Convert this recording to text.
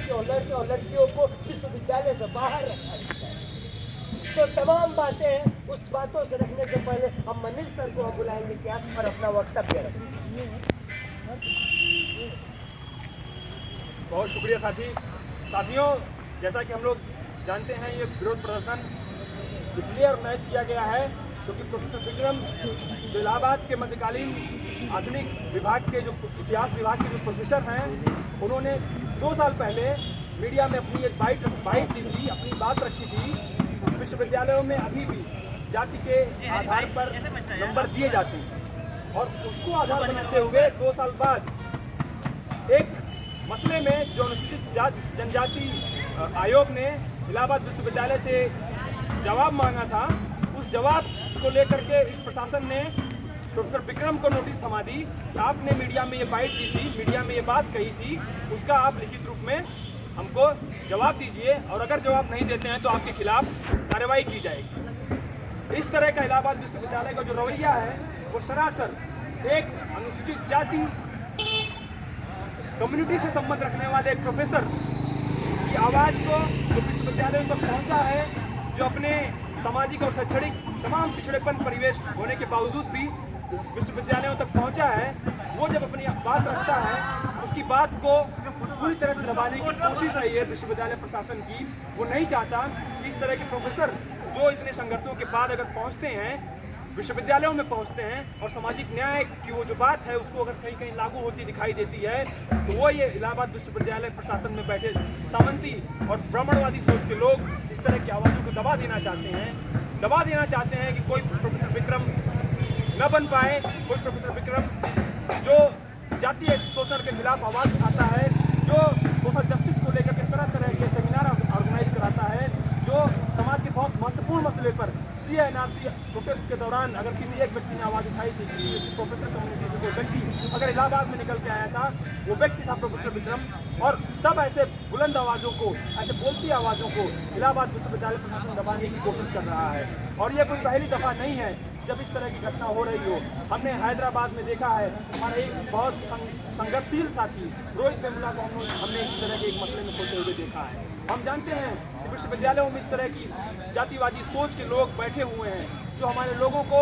लड़कियों और लड़कियों को विश्वविद्यालय से बाहर रखा जाता है। तो तमाम बातें उस बातों से रखने से पहले हम मनीष सर को हम बुलाएंगे क्या और अपना वक्तव्य रखेंगे। बहुत शुक्रिया साथियों, जैसा कि हम लोग जानते हैं ये विरोध प्रदर्शन इसलिए ऑर्गेनाइज किया गया है क्योंकि प्रोफेसर विक्रम जो इलाहाबाद के मध्यकालीन आधुनिक विभाग के जो इतिहास विभाग के जो प्रोफेसर हैं, उन्होंने 2 साल पहले मीडिया में अपनी एक बाइट दी थी, अपनी बात रखी थी। विश्वविद्यालयों में अभी भी जाति के आधार पर नंबर दिए जाते हैं और उसको आधार बनाते हुए 2 साल बाद एक मसले में जो अनुसूचित जनजाति आयोग ने इलाहाबाद विश्वविद्यालय से जवाब मांगा था, उस जवाब को लेकर के इस प्रशासन ने प्रोफेसर विक्रम को नोटिस थमा दी कि आपने मीडिया में ये बाइट दी थी, मीडिया में ये बात कही थी, उसका आप लिखित रूप में हमको जवाब दीजिए और अगर जवाब नहीं देते हैं तो आपके खिलाफ कार्रवाई की जाएगी। इस तरह का इलाहाबाद विश्वविद्यालय का जो रवैया है वो सरासर एक अनुसूचित जाति कम्युनिटी से संबंध रखने वाले एक प्रोफेसर की आवाज़ को जो विश्वविद्यालयों तक पहुंचा है, जो अपने सामाजिक और शैक्षणिक तमाम पिछड़ेपन परिवेश होने के बावजूद भी विश्वविद्यालयों तक पहुंचा है, वो जब अपनी बात रखता है उसकी बात को पूरी तरह से दबाने की कोशिश रही है विश्वविद्यालय प्रशासन की। वो नहीं चाहता कि इस तरह के प्रोफेसर जो इतने संघर्षों के बाद अगर पहुंचते हैं विश्वविद्यालयों में पहुंचते हैं और सामाजिक न्याय की वो जो बात है उसको अगर कहीं कहीं लागू होती दिखाई देती है, तो वो ये इलाहाबाद विश्वविद्यालय प्रशासन में बैठे सामंती और ब्राह्मणवादी सोच के लोग इस तरह की आवाज़ों को दबा देना चाहते हैं कि कोई प्रोफेसर विक्रम न बन पाए, कोई प्रोफेसर विक्रम जो जातीय शोषण के खिलाफ आवाज़ उठाता है, जो सोशल जस्टिस को लेकर के तरह तरह के सेमिनार ऑर्गेनाइज कराता है, जो समाज के बहुत महत्वपूर्ण मसले पर CA/NRC प्रोटेस्ट के दौरान अगर किसी एक व्यक्ति ने आवाज़ उठाई थी, किसी प्रोफेसर कम्युनिटी से कोई व्यक्ति अगर इलाहाबाद में निकल के आया था, वो व्यक्ति था प्रोफेसर विक्रम। और तब ऐसे बुलंद आवाज़ों को, ऐसे बोलती आवाज़ों को इलाहाबाद विश्वविद्यालय प्रशासन दबाने की कोशिश कर रहा है। और ये कोई पहली दफ़ा नहीं है जब इस तरह की घटना हो रही हो। हमने हैदराबाद में देखा है, हमारा एक बहुत संघर्षशील साथी रोहित वेमुला को हमने इसी तरह के एक मसले में खोलते हुए देखा है। हम जानते हैं कि विश्वविद्यालयों में इस तरह की जातिवादी सोच के लोग बैठे हुए हैं जो हमारे लोगों को